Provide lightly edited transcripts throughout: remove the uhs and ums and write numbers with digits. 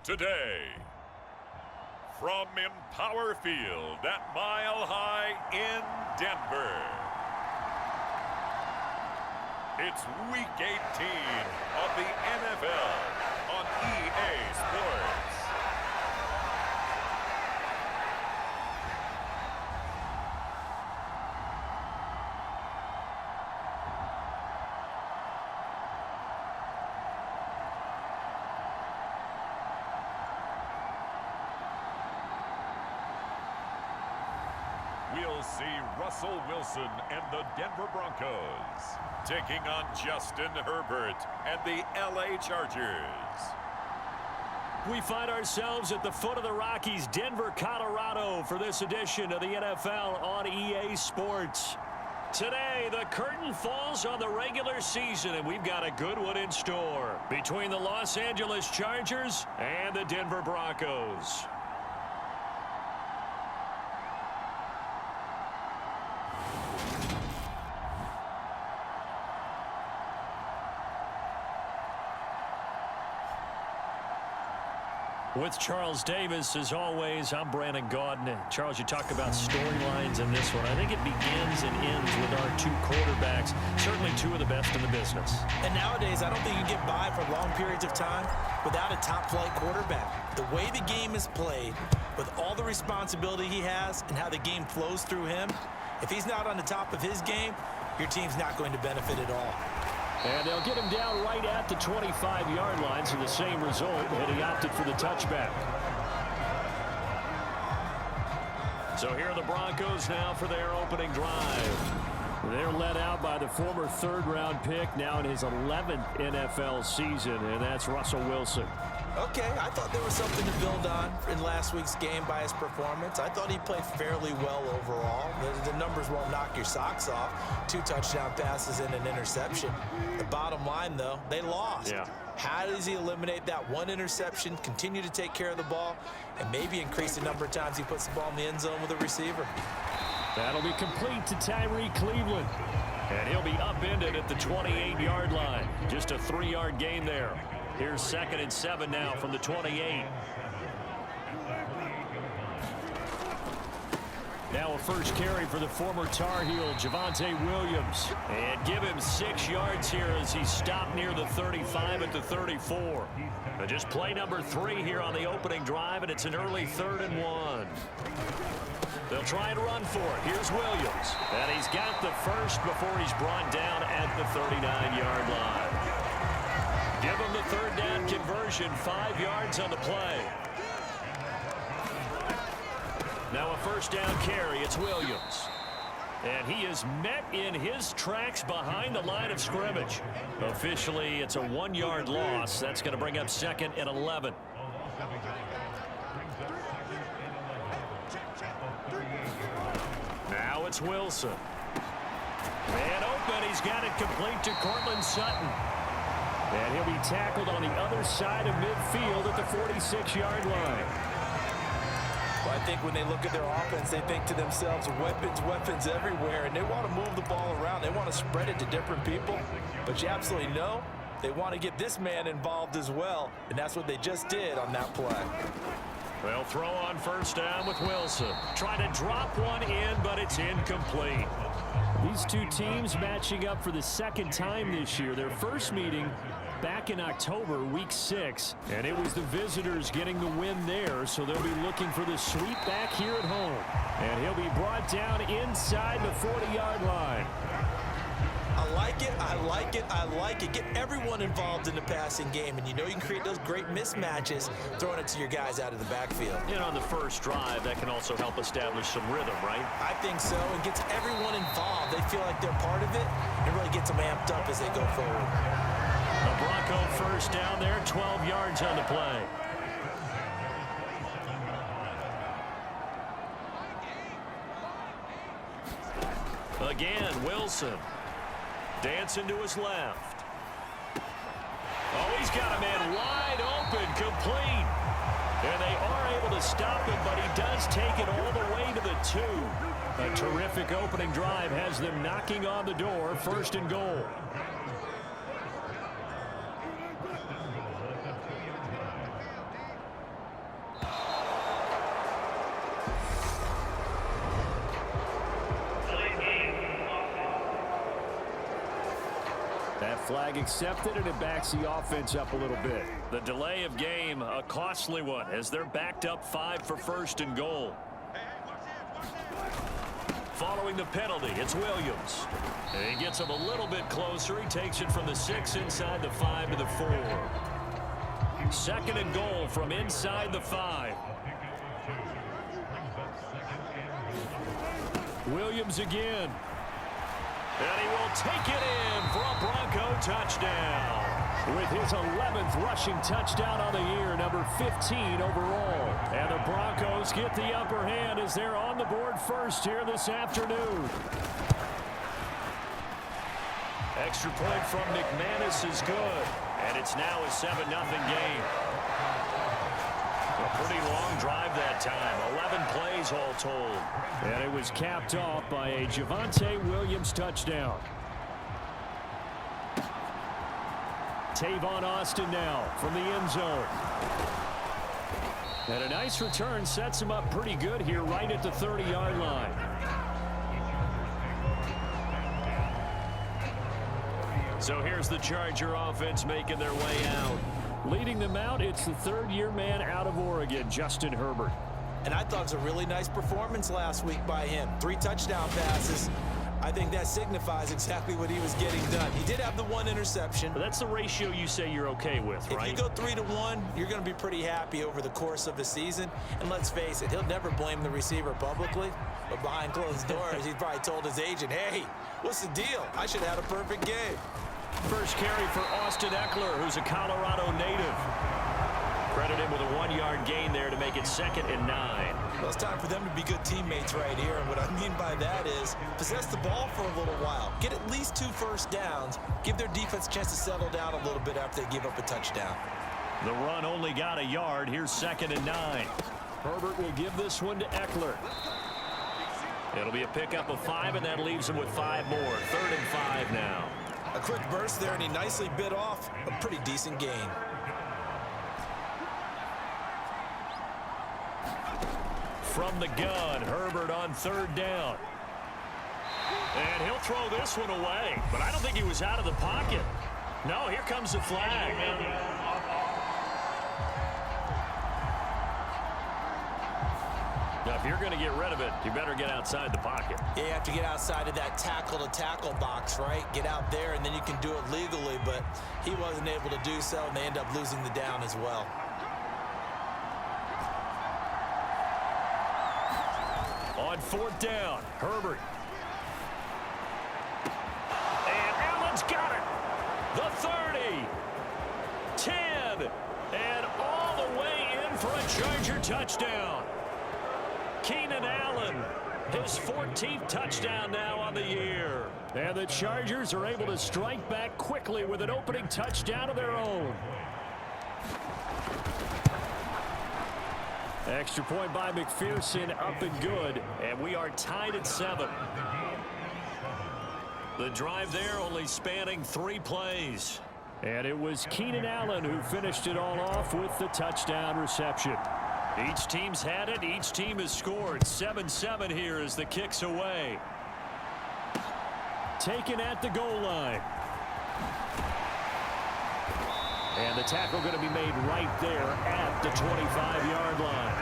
Today, from Empower Field at Mile High in Denver, it's Week 18 of the NFL on EA Sports. We'll see Russell Wilson and the Denver Broncos taking on Justin Herbert and the LA Chargers. We find ourselves at the foot of the Rockies, Denver, Colorado, for this edition of the NFL on EA Sports. Today, the curtain falls on the regular season, and we've got a good one in store between the Los Angeles Chargers and the Denver Broncos. With Charles Davis, as always, I'm Brandon Gaudin. Charles, you talk about storylines in this one. I think it begins and ends with our two quarterbacks, certainly two of the best in the business. And nowadays, I don't think you can get by for long periods of time without a top-flight quarterback. The way the game is played, with all the responsibility he has and how the game flows through him, if he's not on the top of his game, your team's not going to benefit at all. And they'll get him down right at the 25-yard line, so the same result, and he opted for the touchback. So here are the Broncos now for their opening drive. They're led out by the former third-round pick, now in his 11th NFL season, and that's Russell Wilson. Okay, I thought there was something to build on in last week's game by his performance. I thought he played fairly well overall. The numbers won't knock your socks off. 2 touchdown passes and an interception. The bottom line, though, they lost. Yeah. How does he eliminate that one interception, continue to take care of the ball, and maybe increase the number of times he puts the ball in the end zone with a receiver? That'll be complete to Tyree Cleveland. And he'll be upended at the 28-yard line. Just a 3-yard gain there. Here's 2nd and 7 now from the 28. Now a first carry for the former Tar Heel, Javonte Williams. And give him 6 yards here as he's stopped near the 35 at the 34. Just play number 3 here on the opening drive, and it's an early 3rd and 1. They'll try and run for it. Here's Williams. And he's got the first before he's brought down at the 39-yard line. Give him the 3rd down conversion, 5 yards on the play. Now a first down carry, it's Williams. And he is met in his tracks behind the line of scrimmage. Officially, it's a 1-yard loss. That's going to bring up 2nd and 11. Now it's Wilson. And open, he's got it complete to Cortland Sutton. And he'll be tackled on the other side of midfield at the 46-yard line. Well, I think when they look at their offense, they think to themselves, weapons everywhere, and they want to move the ball around. They want to spread it to different people. But you absolutely know they want to get this man involved as well, and that's what they just did on that play. They'll throw on first down with Wilson. Trying to drop one in, but it's incomplete. These two teams matching up for the 2nd time this year. Their first meeting back in October, week 6, and it was the visitors getting the win there, so they'll be looking for the sweep back here at home. And he'll be brought down inside the 40-yard line. I like it, I like it, I like it. Get everyone involved in the passing game, and you know you can create those great mismatches throwing it to your guys out of the backfield. And on the first drive, that can also help establish some rhythm, right? I think so. It gets everyone involved. They feel like they're part of it, and really gets them amped up as they go forward. A Bronco first down there, 12 yards on the play. Again, Wilson. Dancing to his left. Oh, he's got a man wide open, complete. And they are able to stop him, but he does take it all the way to the 2. A terrific opening drive has them knocking on the door, 1st and goal. Flag accepted, and it backs the offense up a little bit. The delay of game, a costly one, as they're backed up 5 for first and goal. Following the penalty, it's Williams. And he gets him a little bit closer. He takes it from the 6 inside the 5 to the 4. Second and goal from inside the 5. Williams again. And he will take it in for a Bronco touchdown. With his 11th rushing touchdown on the year, number 15 overall. And the Broncos get the upper hand as they're on the board first here this afternoon. Extra point from McManus is good. And it's now a 7-0 game. A pretty long drive that time. 11 plays all told. And it was capped off by a Javonte Williams touchdown. Tavon Austin now from the end zone. And a nice return sets him up pretty good here right at the 30-yard line. So here's the Charger offense making their way out. Leading them out, it's the third-year man out of Oregon, Justin Herbert. And I thought it was a really nice performance last week by him. 3 touchdown passes. I think that signifies exactly what he was getting done. He did have the 1 interception. But that's the ratio you say you're okay with, right? If you go 3-1, you're going to be pretty happy over the course of a season. And let's face it, he'll never blame the receiver publicly. But behind closed doors, he probably told his agent, hey, what's the deal? I should have had a perfect game. First carry for Austin Eckler, who's a Colorado native. Credit him with a 1-yard gain there to make it 2nd and 9. Well, it's time for them to be good teammates right here. And what I mean by that is possess the ball for a little while. Get at least 2 first downs. Give their defense a chance to settle down a little bit after they give up a touchdown. The run only got a yard. Here's 2nd and 9. Herbert will give this one to Eckler. It'll be a pickup of 5, and that leaves him with 5 more. 3rd and 5 now. A quick burst there, and he nicely bit off a pretty decent gain. From the gun, Herbert on 3rd down. And he'll throw this one away, but I don't think he was out of the pocket. No, here comes the flag. Now, if you're going to get rid of it, you better get outside the pocket. Yeah, you have to get outside of that tackle-to-tackle box, right? Get out there, and then you can do it legally, but he wasn't able to do so, and they end up losing the down as well. On 4th down, Herbert. And Allen's got it. The 30. 10. And all the way in for a Charger touchdown. Keenan Allen, his 14th touchdown now on the year. And the Chargers are able to strike back quickly with an opening touchdown of their own. Extra point by McPherson, up and good, and we are tied at 7. The drive there only spanning 3 plays. And it was Keenan Allen who finished it all off with the touchdown reception. Each team's had it, each team has scored. 7-7 here as the kick's away. Taken at the goal line. And the tackle going to be made right there at the 25-yard line.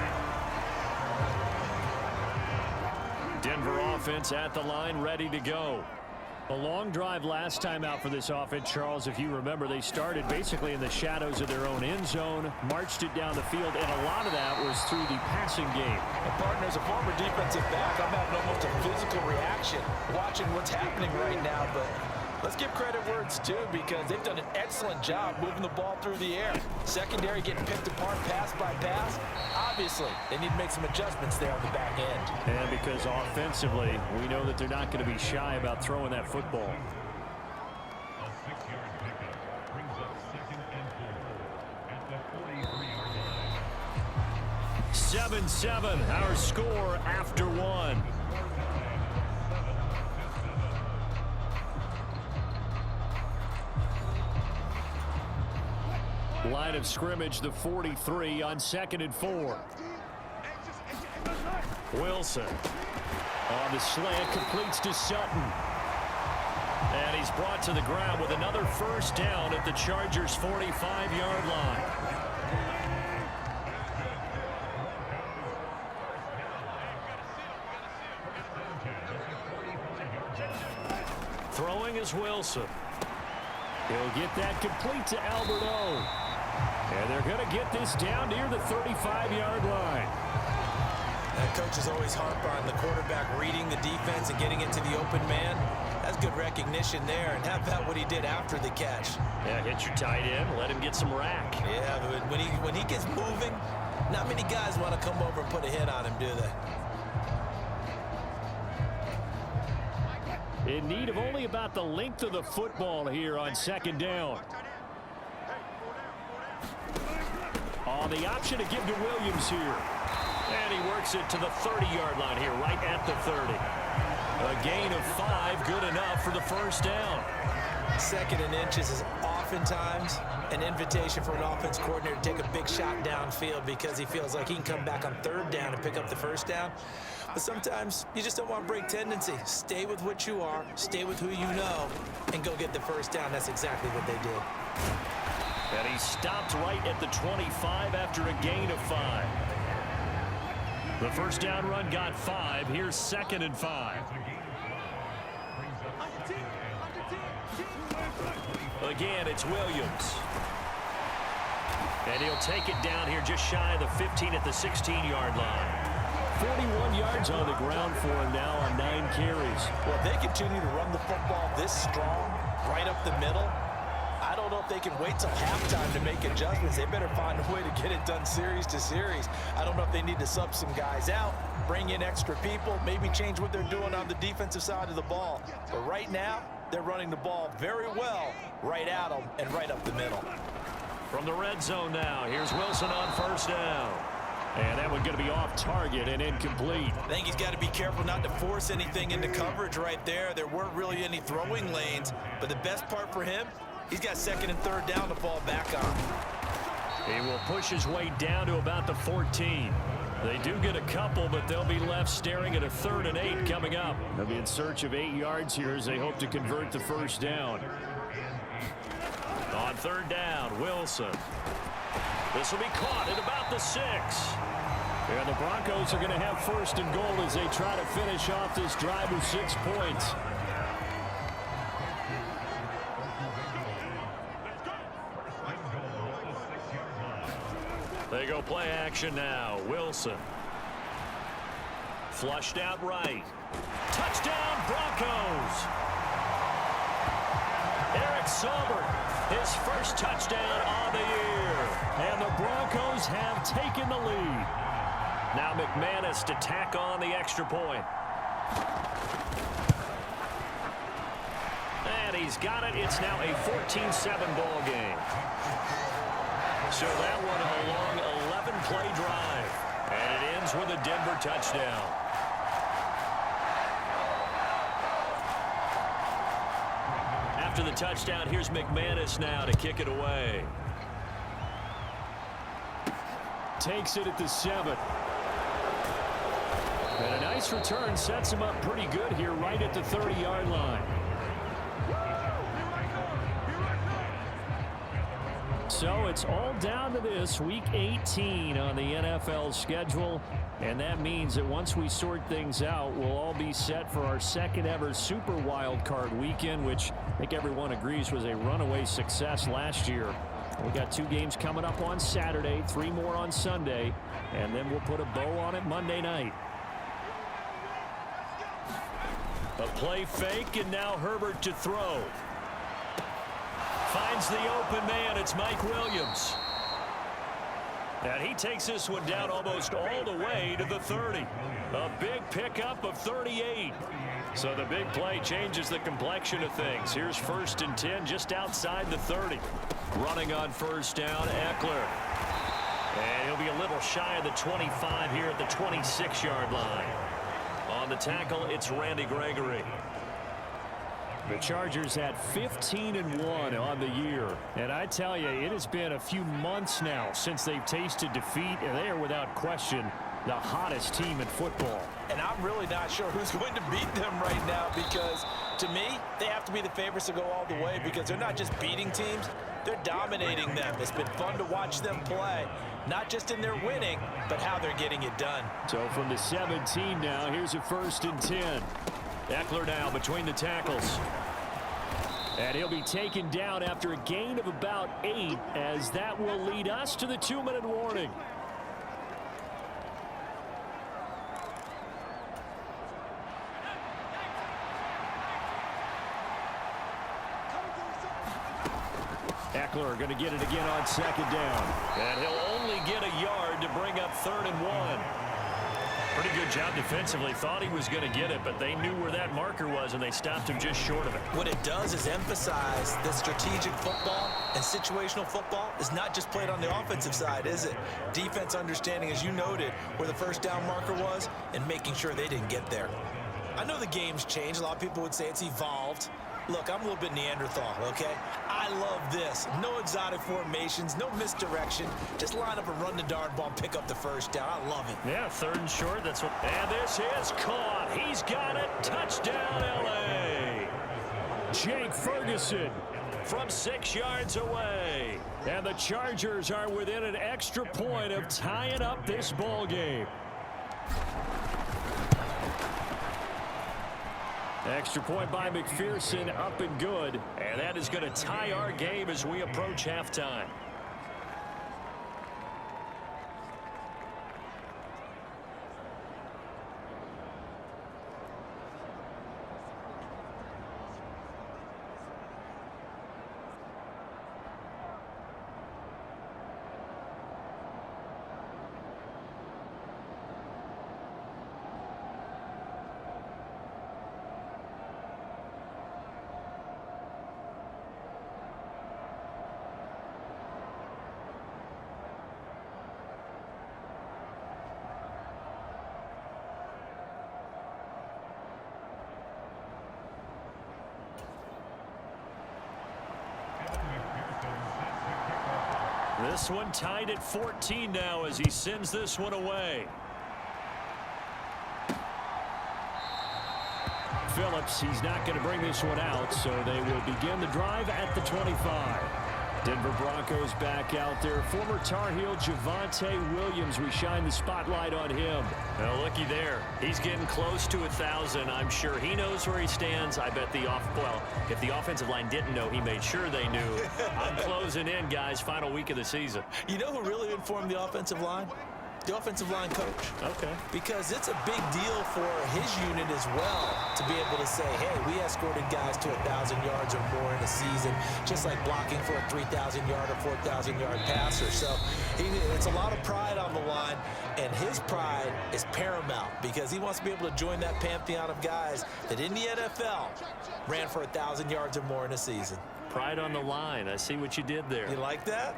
Denver offense at the line, ready to go. A long drive last time out for this offense, Charles. If you remember, they started basically in the shadows of their own end zone, marched it down the field, and a lot of that was through the passing game. And partner, as a former defensive back, I'm having almost a physical reaction watching what's happening right now, but let's give credit where it's due because they've done an excellent job moving the ball through the air. Secondary getting picked apart pass by pass. Obviously, they need to make some adjustments there on the back end. And because offensively, we know that they're not going to be shy about throwing that football. 7-7, our score after 1. Line of scrimmage, the 43 on 2nd and 4. Wilson on the slant, completes to Sutton. And he's brought to the ground with another first down at the Chargers' 45-yard line. Throwing is Wilson. He'll get that complete to Albert O. And they're going to get this down near the 35-yard line. That coaches always harp on the quarterback reading the defense and getting into the open man. That's good recognition there. And how about what he did after the catch? Yeah, hit your tight end, let him get some rack. Yeah, but when he gets moving, not many guys want to come over and put a hit on him, do they? In need of only about the length of the football here on second down. On the option to give to Williams here. And he works it to the 30-yard line here, right at the 30. A gain of 5, good enough for the first down. Second and inches is oftentimes an invitation for an offense coordinator to take a big shot downfield because he feels like he can come back on third down and pick up the first down. But sometimes you just don't want to break tendency. Stay with what you are, stay with who you know, and go get the first down. That's exactly what they did. And he stopped right at the 25 after a gain of 5. The first down run got 5. Here's 2nd and 5. Again, it's Williams. And he'll take it down here just shy of the 15 at the 16-yard line. 41 yards on the ground for him now on 9 carries. Well, if they continue to run the football this strong, right up the middle, I don't know if they can wait till halftime to make adjustments. They better find a way to get it done series to series. I don't know if they need to sub some guys out, bring in extra people, maybe change what they're doing on the defensive side of the ball. But right now, they're running the ball very well right at them and right up the middle. From the red zone now, here's Wilson on first down. And that one's going to be off target and incomplete. I think he's got to be careful not to force anything into coverage right there. There weren't really any throwing lanes, but the best part for him, he's got 2nd and 3rd down to fall back on. He will push his way down to about the 14. They do get a couple, but they'll be left staring at a 3rd and 8 coming up. They'll be in search of 8 yards here as they hope to convert the first down. On 3rd down, Wilson. This will be caught at about the 6. And the Broncos are going to have 1st and goal as they try to finish off this drive with 6 points. They go play action now. Wilson. Flushed out right. Touchdown, Broncos. Eric Saubert, his first touchdown on the year. And the Broncos have taken the lead. Now McManus to tack on the extra point. And he's got it. It's now a 14-7 ball game. So that one a long 11-play drive. And it ends with a Denver touchdown. After the touchdown, here's McManus now to kick it away. Takes it at the 7. And a nice return sets him up pretty good here right at the 30-yard line. So it's all down to this, Week 18 on the NFL schedule. And that means that once we sort things out, we'll all be set for our 2nd ever Super Wild Card weekend, which I think everyone agrees was a runaway success last year. We got 2 games coming up on Saturday, 3 more on Sunday, and then we'll put a bow on it Monday night. A play fake, and now Herbert to throw. Finds the open man. It's Mike Williams. And he takes this one down almost all the way to the 30. A big pickup of 38. So the big play changes the complexion of things. Here's 1st and 10 just outside the 30. Running on first down, Eckler. And he'll be a little shy of the 25 here at the 26-yard line. On the tackle, it's Randy Gregory. The Chargers at 15-1 on the year. And I tell you, it has been a few months now since they've tasted defeat, and they are without question the hottest team in football. And I'm really not sure who's going to beat them right now because To me, they have to be the favorites to go all the way because they're not just beating teams, they're dominating them. It's been fun to watch them play, not just in their winning, but how they're getting it done. So from the 17 now, here's a 1st and 10. Eckler now between the tackles. And he'll be taken down after a gain of about 8, as that will lead us to the 2-minute warning. Eckler going to get it again on 2nd down. And he'll only get a yard to bring up 3rd and 1. Pretty good job defensively. Thought he was going to get it, but they knew where that marker was, and they stopped him just short of it. What it does is emphasize that strategic football and situational football is not just played on the offensive side, is it? Defense understanding, as you noted, where the 1st down marker was and making sure they didn't get there. I know the game's changed. A lot of people would say it's evolved. Look, I'm a little bit Neanderthal, okay? I love this. No exotic formations, no misdirection. Just line up and run the dart ball and pick up the 1st down. I love it. Yeah, 3rd and short. That's what. And this is caught. He's got it. Touchdown, L.A. Jake Ferguson from 6 yards away. And the Chargers are within an extra point of tying up this ball game. Extra point by McPherson, up and good. And that is going to tie our game as we approach halftime. This one tied at 14 now as he sends this one away. Phillips, he's not going to bring this one out, so they will begin the drive at the 25. Denver Broncos back out there. Former Tar Heel Javonte Williams, we shine the spotlight on him. Well, looky there. He's getting close to 1,000. I'm sure he knows where he stands. I bet if the offensive line didn't know, he made sure they knew. I'm closing in, guys. Final week of the season. You know who really informed the offensive line? The offensive line coach. Okay. Because it's a big deal for his unit as well to be able to say, hey, we escorted guys to 1,000 yards or more in a season, just like blocking for a 3,000-yard or 4,000-yard passer. So it's a lot of pride on the line, and his pride is paramount because he wants to be able to join that pantheon of guys that in the NFL ran for 1,000 yards or more in a season. Pride on the line. I see what you did there. You like that?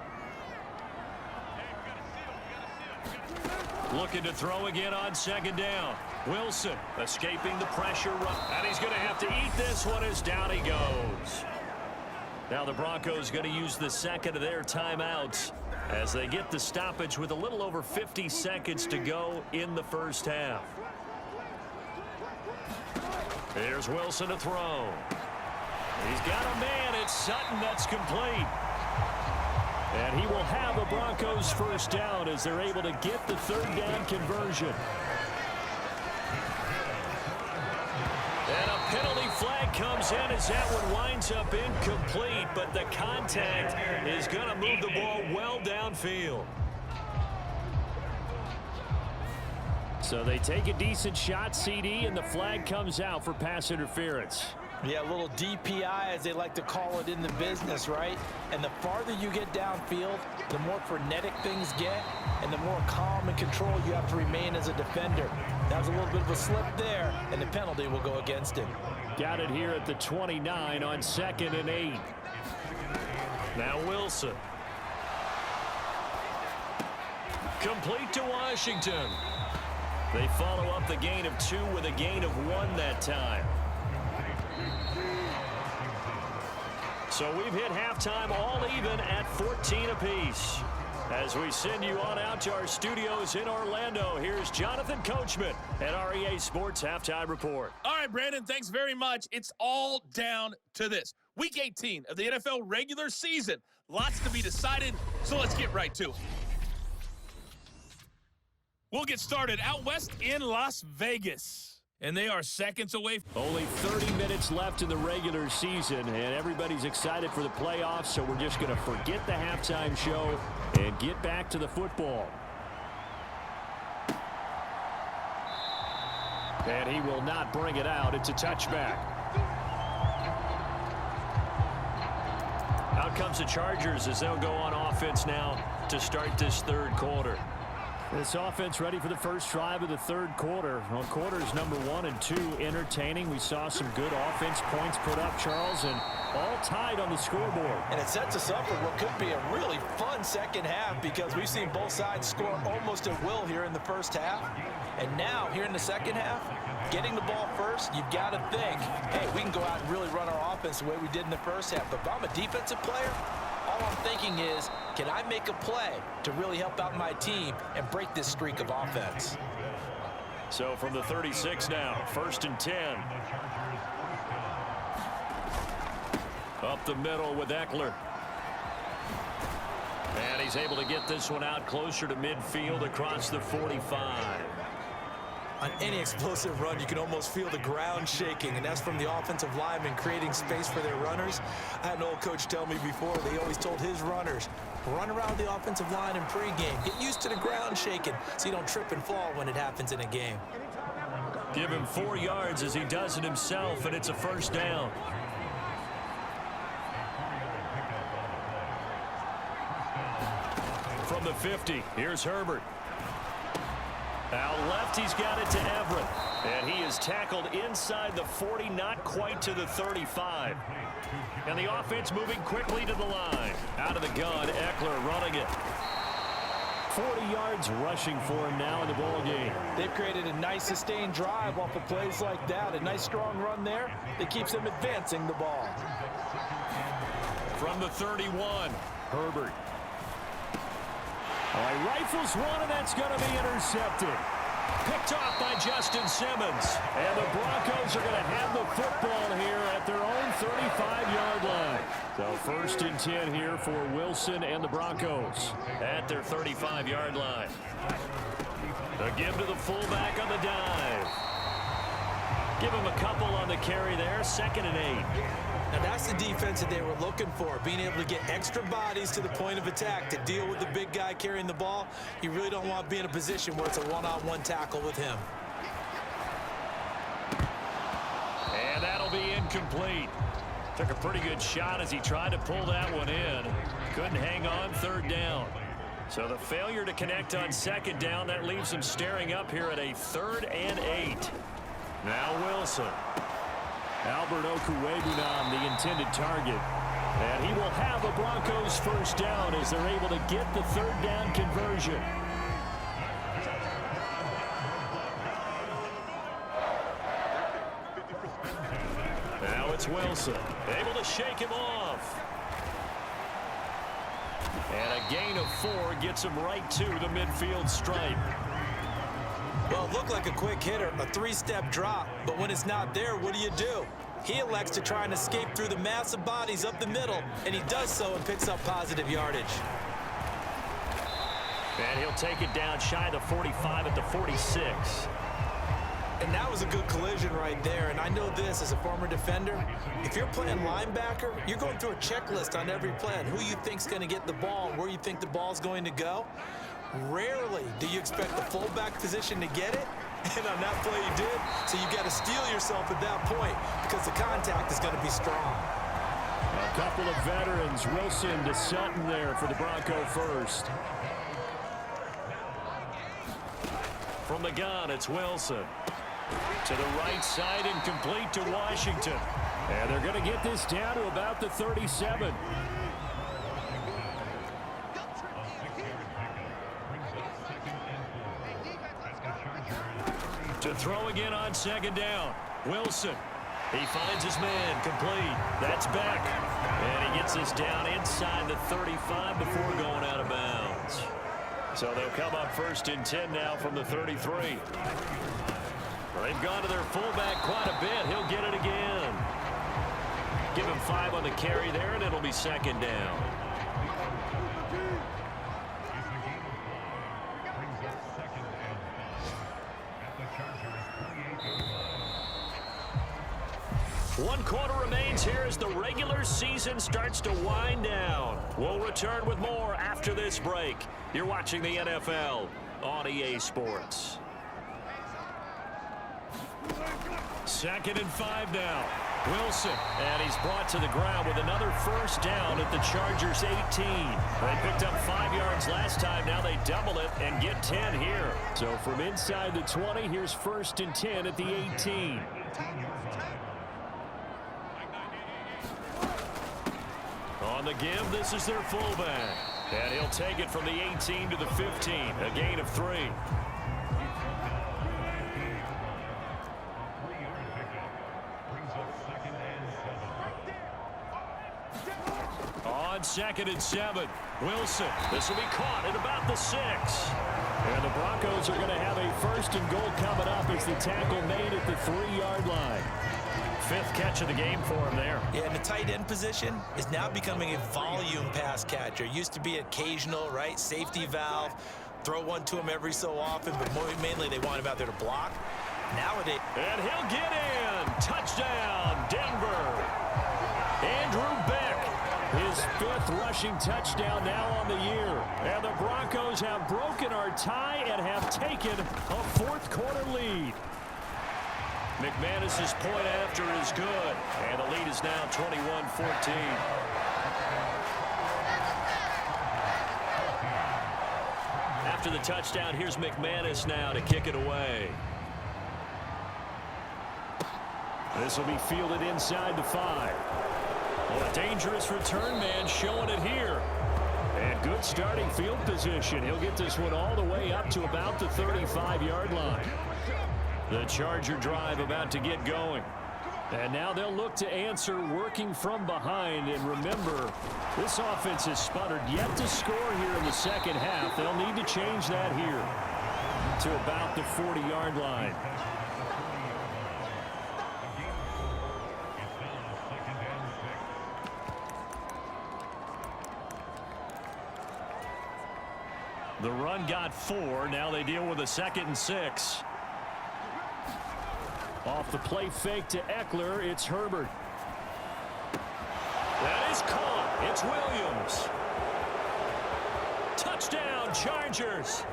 Looking to throw again on 2nd down. Wilson escaping the pressure run. And he's going to have to eat this one as down he goes. Now the Broncos going to use the 2nd of their timeouts as they get the stoppage with a little over 50 seconds to go in the 1st half. Here's Wilson to throw. He's got a man. It's Sutton. That's complete. And he will have a Broncos 1st down as they're able to get the 3rd down conversion. And a penalty flag comes in as that one winds up incomplete, but the contact is going to move the ball well downfield. So they take a decent shot, CD, and the flag comes out for pass interference. Yeah, a little DPI, as they like to call it in the business, right? And the farther you get downfield, the more frenetic things get, and the more calm and control you have to remain as a defender. That was a little bit of a slip there, and the penalty will go against him. Got it here at the 29 on 2nd and 8. Now Wilson. Complete to Washington. They follow up the gain of 2 with a gain of 1 that time. So we've hit halftime all even at 14 apiece. As we send you on out to our studios in Orlando, here's Jonathan Coachman at REA Sports Halftime Report. All right, Brandon, thanks very much. It's all down to this. Week 18 of the NFL regular season. Lots to be decided, so let's get right to it. We'll get started out west in Las Vegas. And they are seconds away. Only 30 minutes left in the regular season, and everybody's excited for the playoffs, so we're just going to forget the halftime show and get back to the football. And he will not bring it out. It's a touchback. Out comes the Chargers as they'll go on offense now to start this third quarter. This offense ready for the first drive of the third quarter. Well, quarters number 1 and 2 entertaining. We saw some good offense points put up, Charles, and all tied on the scoreboard. And it sets us up for what could be a really fun second half because we've seen both sides score almost at will here in the first half. And now, here in the second half, getting the ball first, you've got to think, hey, we can go out and really run our offense the way we did in the first half. But if I'm a defensive player, all I'm thinking is, can I make a play to really help out my team and break this streak of offense? So from the 36 now, 1st and 10. Up the middle with Eckler. And he's able to get this one out closer to midfield across the 45. On any explosive run, you can almost feel the ground shaking, and that's from the offensive linemen creating space for their runners. I had an old coach tell me before, they always told his runners, run around the offensive line in pregame. Get used to the ground shaking so you don't trip and fall when it happens in a game. Give him 4 yards as he does it himself, and it's a first down. From the 50, here's Herbert. Out left, he's got it to Everett. And he is tackled inside the 40, not quite to the 35. And the offense moving quickly to the line. Out of the gun, Eckler running it. 40 yards rushing for him now in the ball game. They've created a nice sustained drive off of plays like that. A nice strong run there that keeps them advancing the ball. From the 31, Herbert. All right, rifles one, and that's going to be intercepted. Picked off by Justin Simmons. And the Broncos are going to have the football here at their own 35-yard line. So 1st and 10 here for Wilson and the Broncos at their 35-yard line. A give to the fullback on the dive. Give him a couple on the carry there. 2nd and 8. Now that's the defense that they were looking for, being able to get extra bodies to the point of attack to deal with the big guy carrying the ball. You really don't want to be in a position where it's a one-on-one tackle with him. And that'll be incomplete. Took a pretty good shot as he tried to pull that one in. Couldn't hang on 3rd down. So the failure to connect on 2nd down, that leaves him staring up here at a 3rd and 8. Now Wilson. Albert Okwuegbunam, the intended target. And he will have the Broncos first down as they're able to get the 3rd down conversion. Now it's Wilson. Able to shake him off. And a gain of 4 gets him right to the midfield stripe. Well, it looked like a quick hitter, a 3-step drop, but when it's not there, what do? He elects to try and escape through the massive bodies up the middle, and he does so and picks up positive yardage. And he'll take it down shy of the 45 at the 46. And that was a good collision right there, and I know this as a former defender. If you're playing linebacker, you're going through a checklist on every play on who you think's going to get the ball and where you think the ball's going to go. Rarely do you expect the fullback position to get it, and on that play you did, so you got to steel yourself at that point because the contact is going to be strong. A couple of veterans, Wilson to Sutton there for the Bronco first. From the gun, it's Wilson. To the right side and complete to Washington. And they're going to get this down to about the 37. To throw again on 2nd down. Wilson. He finds his man complete. That's Beck. And he gets this down inside the 35 before going out of bounds. yards. So they'll come up 1st and 10 now from the 33. They've gone to their fullback quite a bit. He'll get it again. Give him 5 on the carry there, and it'll be 2nd down. One quarter remains here as the regular season starts to wind down. We'll return with more after this break. You're watching the NFL on EA Sports. 2nd and 5 now. Wilson, and he's brought to the ground with another 1st down at the Chargers' 18. They picked up 5 yards last time. Now they double it and get 10 here. So from inside the 20, here's 1st and 10 at the 18. On the give, this is their fullback. And he'll take it from the 18 to the 15, a gain of 3. On 2nd and 7, Wilson. This will be caught at about the 6. And the Broncos are going to have a 1st and goal coming up as the tackle made at the 3-yard line. 5th catch of the game for him there. Yeah, and the tight end position is now becoming a volume pass catcher. Used to be occasional, right? Safety valve. Throw one to him every so often, but mainly they want him out there to block. Nowadays. And he'll get in. Touchdown, Denver. Andrew Beck. His 5th rushing touchdown now on the year. And the Broncos have broken our tie and have taken a 4th quarter lead. McManus's point after is good. And the lead is now 21-14. After the touchdown, here's McManus now to kick it away. This will be fielded inside the 5. Well, a dangerous return man showing it here. And good starting field position. He'll get this one all the way up to about the 35-yard line. The Charger drive about to get going. And now they'll look to answer working from behind. And remember, this offense has sputtered yet to score here in the 2nd half. They'll need to change that here to about the 40-yard line. The run got 4. Now they deal with a 2nd and 6. Off the play fake to Eckler, it's Herbert. That is caught. It's Williams. Touchdown, Chargers.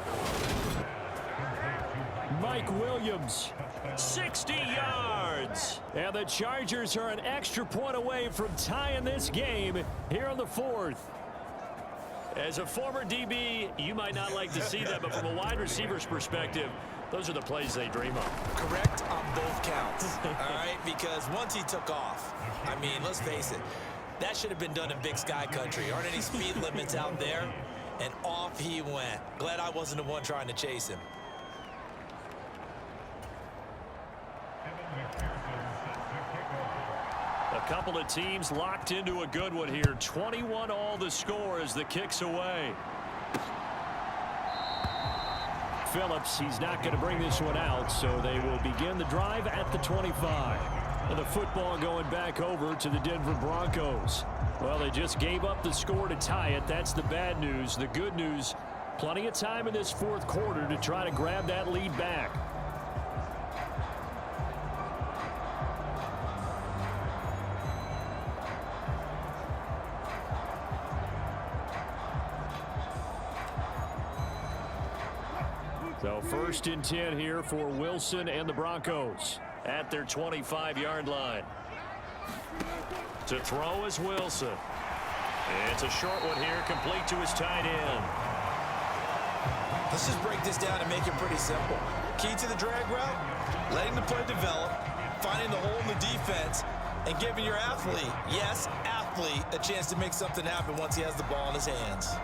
Mike Williams, 60 yards. And the Chargers are an extra point away from tying this game here on the 4th. As a former DB, you might not like to see that, but from a wide receiver's perspective, those are the plays they dream of. Correct on both counts, all right? Because once he took off, I mean, let's face it, that should have been done in Big Sky Country. Aren't any speed limits out there? And off he went. Glad I wasn't the one trying to chase him. A couple of teams locked into a good one here. 21 all the score as the kick's away. Phillips, he's not going to bring this one out, so they will begin the drive at the 25. And the football going back over to the Denver Broncos. Well, they just gave up the score to tie it. That's the bad news. The good news, plenty of time in this 4th quarter to try to grab that lead back. So 1st and 10 here for Wilson and the Broncos at their 25-yard line. To throw is Wilson. It's a short one here, complete to his tight end. Let's just break this down and make it pretty simple. Key to the drag route, letting the play develop, finding the hole in the defense, and giving your athlete, yes, athlete, a chance to make something happen once he has the ball in his hands.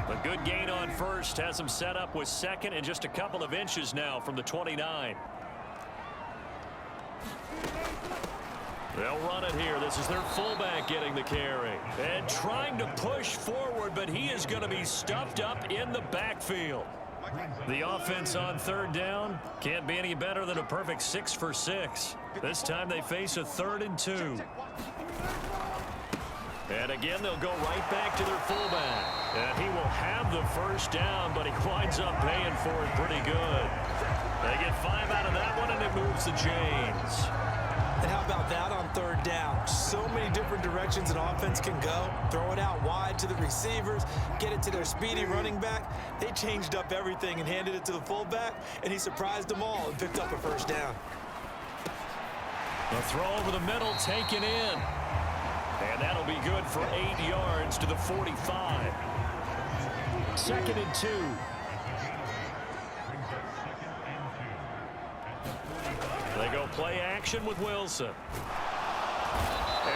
A good gain on 1st, has him set up with 2nd and just a couple of inches now from the 29. They'll run it here. This is their fullback getting the carry. And trying to push forward, but he is going to be stuffed up in the backfield. The offense on third down can't be any better than a perfect 6 for 6. This time they face a 3rd and 2. And again, they'll go right back to their fullback. And he will have the first down, but he winds up paying for it pretty good. They get 5 out of that one, and it moves the chains. And how about that on third down? So many different directions an offense can go. Throw it out wide to the receivers, get it to their speedy running back. They changed up everything and handed it to the fullback, and he surprised them all and picked up a first down. The throw over the middle taken in. And that'll be good for 8 yards to the 45. 2nd and 2. They go play action with Wilson.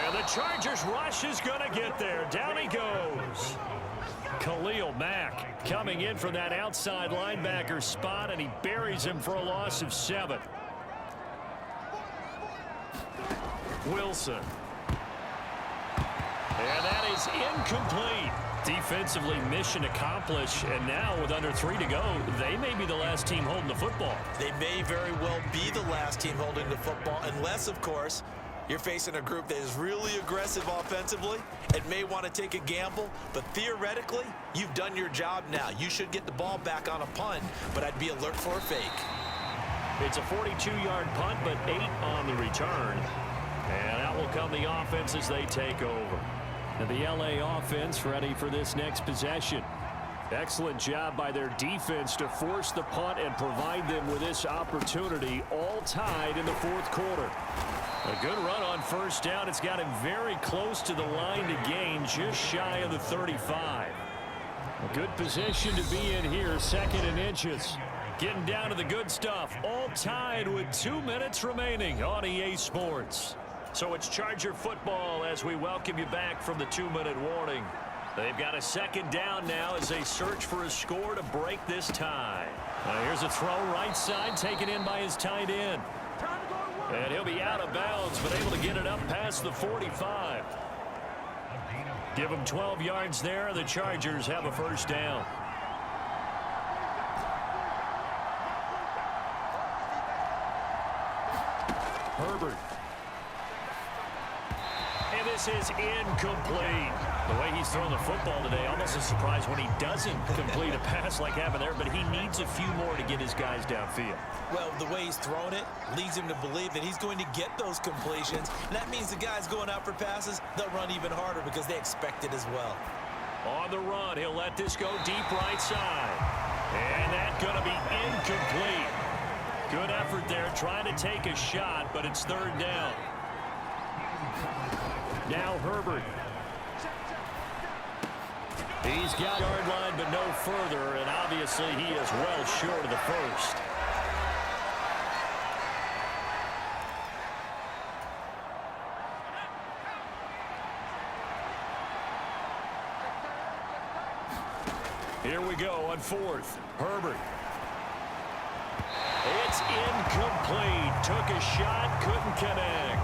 And the Chargers rush is going to get there. Down he goes. Khalil Mack coming in from that outside linebacker spot, and he buries him for a loss of 7. Wilson. And that is incomplete. Defensively, mission accomplished, and now with under 3 to go, they may be the last team holding the football. They may very well be the last team holding the football, unless, of course, you're facing a group that is really aggressive offensively and may want to take a gamble, but theoretically, you've done your job now. You should get the ball back on a punt, but I'd be alert for a fake. It's a 42-yard punt, but 8 on the return. And out will come the offense as they take over. And the LA offense ready for this next possession. Excellent job by their defense to force the punt and provide them with this opportunity, all tied in the 4th quarter. A good run on first down. It's got him very close to the line to gain, just shy of the 35. A good position to be in here, 2nd and inches. Getting down to the good stuff, all tied with 2 minutes remaining on EA Sports. So it's Charger football as we welcome you back from the 2-minute warning. They've got a 2nd down now as they search for a score to break this tie. Here's a throw right side taken in by his tight end. And he'll be out of bounds, but able to get it up past the 45. Give him 12 yards there. The Chargers have a first down. Herbert. And this is incomplete. The way he's thrown the football today, almost a surprise when he doesn't complete a pass like happened there, but he needs a few more to get his guys downfield. Well, the way he's thrown it leads him to believe that he's going to get those completions. And that means the guys going out for passes, they'll run even harder because they expect it as well. On the run, he'll let this go deep right side. And that's going to be incomplete. Good effort there, trying to take a shot, but it's 3rd down. Now Herbert. He's got yard line, but no further, and obviously he is well short of the first. Here we go on 4th. Herbert. It's incomplete. Took a shot, couldn't connect.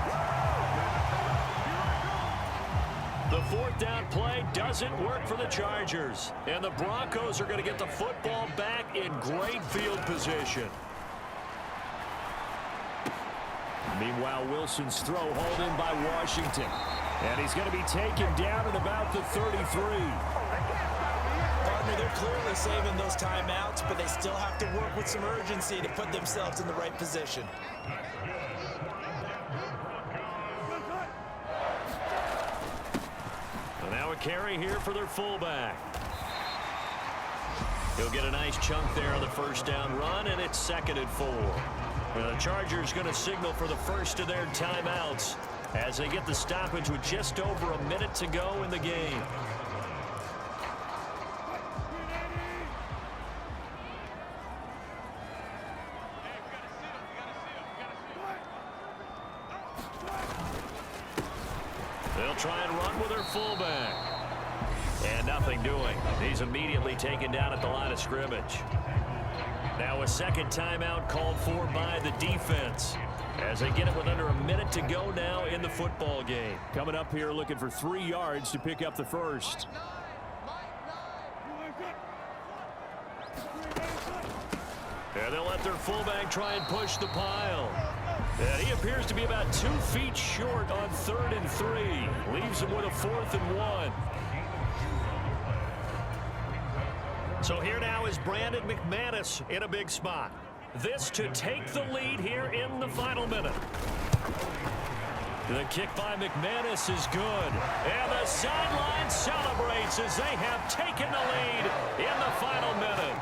The 4th down play doesn't work for the Chargers. And the Broncos are going to get the football back in great field position. Meanwhile, Wilson's throw hauled in by Washington. And he's going to be taken down at about the 33. Partner, they're clearly saving those timeouts, but they still have to work with some urgency to put themselves in the right position. Now a carry here for their fullback. He'll get a nice chunk there on the first down run, and it's 2nd and 4. The Chargers going to signal for the first of their timeouts as they get the stoppage with just over a minute to go in the game. They'll try and run with their fullback. And nothing doing. He's immediately taken down at the line of scrimmage. Now a 2nd timeout called for by the defense. as they get it with under a minute to go now in the football game. Coming up here looking for 3 yards to pick up the first. And they'll let their fullback try and push the pile. And he appears to be about 2 feet short on 3rd and 3. Leaves him with a 4th and 1. So here now is Brandon McManus in a big spot. This to take the lead here in the final minute. The kick by McManus is good. And the sideline celebrates as they have taken the lead in the final minute.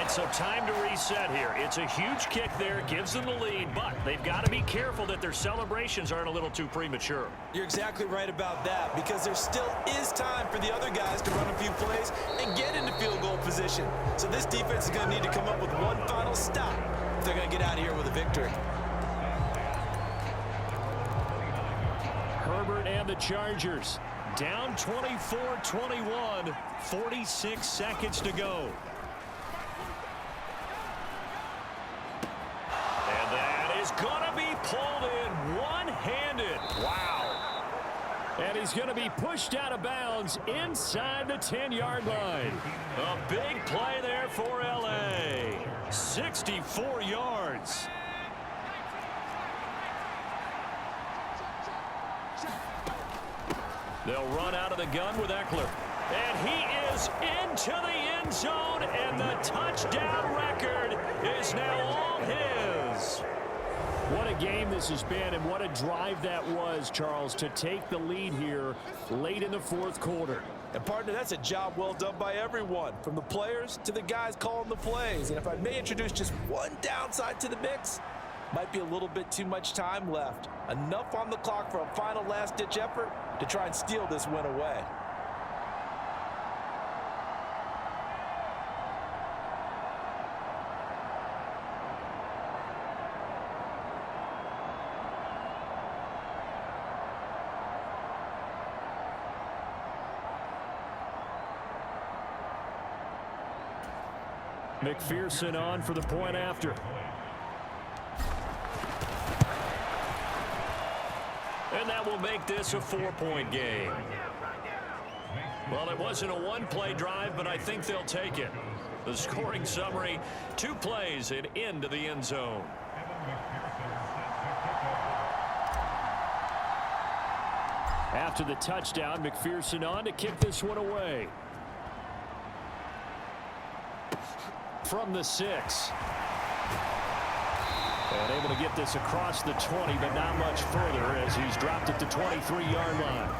So time to reset here. It's a huge kick there, gives them the lead, but they've got to be careful that their celebrations aren't a little too premature. You're exactly right about that, because there still is time for the other guys to run a few plays and get into field goal position. So this defense is going to need to come up with one final stop if they're going to get out of here with a victory. Herbert and the Chargers down 24-21, 46 seconds to go. Gonna be pulled in one-handed. Wow. And he's gonna be pushed out of bounds inside the 10-yard line. A big play there for LA. 64 yards. They'll run out of the gun with Eckler. And he is into the end zone, and the touchdown record is now all his. What a game this has been, and what a drive that was, Charles, to take the lead here late in the 4th quarter. And, partner, that's a job well done by everyone, from the players to the guys calling the plays. And if I may introduce just one downside to the mix, might be a little bit too much time left. Enough on the clock for a final last-ditch effort to try and steal this win away. McPherson on for the point after. And that will make this a 4-point game. Well, it wasn't a one-play drive, but I think they'll take it. The scoring summary, 2 plays and into the end zone. After the touchdown, McPherson on to kick this one away. From the 6. And able to get this across the 20, but not much further as he's dropped at the 23-yard line.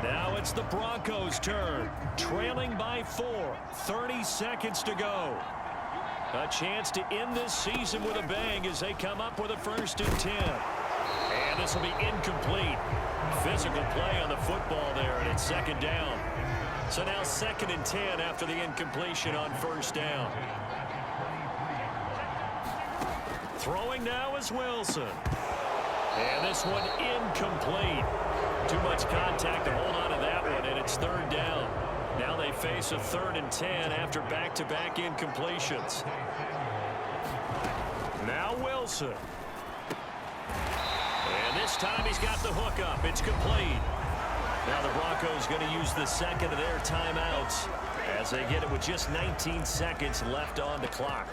Now it's the Broncos' turn. Trailing by 4. 30 seconds to go. A chance to end this season with a bang as they come up with a 1st and 10. And this will be incomplete. Physical play on the football there, and it's 2nd down. So now 2nd and 10 after the incompletion on 1st down. Throwing now is Wilson. And this one incomplete. Too much contact to hold on to that one, and it's 3rd down. Now they face a 3rd and 10 after back-to-back incompletions. Now Wilson. And this time he's got the hook up. It's complete. Now the Broncos going to use the 2nd of their timeouts as they get it with just 19 seconds left on the clock.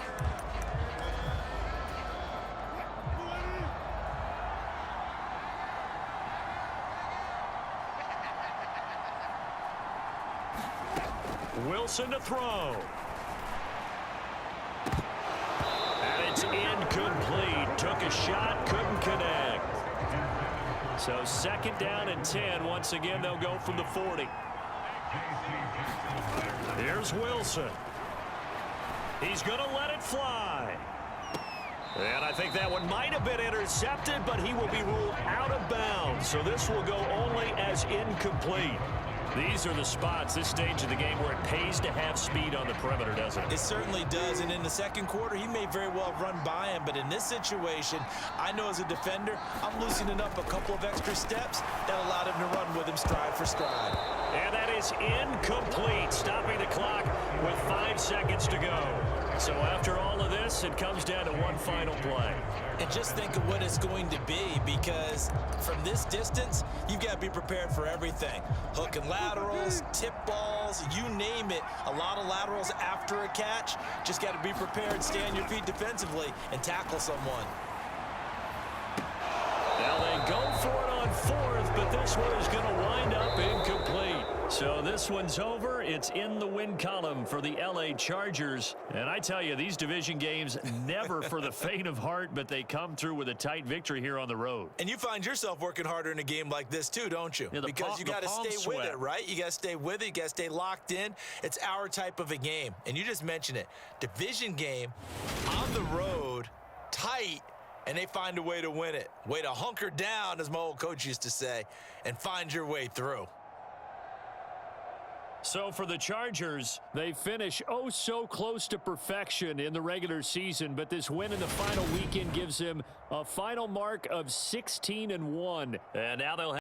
Wilson to throw. And it's incomplete. Took a shot, couldn't connect. So 2nd down and 10. Once again, they'll go from the 40. Here's Wilson. He's going to let it fly. And I think that one might have been intercepted, but he will be ruled out of bounds. So this will go only as incomplete. These are the spots, this stage of the game, where it pays to have speed on the perimeter, doesn't it? It certainly does, and in the 2nd quarter, he may very well have run by him, but in this situation, I know as a defender, I'm loosening up a couple of extra steps that allowed him to run with him stride for stride. And that is incomplete, stopping the clock with 5 seconds to go. So after all of this, it comes down to one final play. And just think of what it's going to be, because from this distance, you've got to be prepared for everything. Hook and laterals, tip balls, you name it. A lot of laterals after a catch. Just got to be prepared, stay on your feet defensively, and tackle someone. Now they go for it on fourth, but this one is going to wind up incomplete. So this one's over. It's in the win column for the LA Chargers. And I tell you, these division games never for the faint of heart, but they come through with a tight victory here on the road. And you find yourself working harder in a game like this too, don't you? Yeah, because you got to stay with it, right? You got to stay with it. You got to stay locked in. It's our type of a game. And you just mentioned it. Division game, on the road, tight, and they find a way to win it. Way to hunker down, as my old coach used to say, and find your way through. So for the Chargers, they finish oh so close to perfection in the regular season, but this win in the final weekend gives them a final mark of 16-1. And now they'll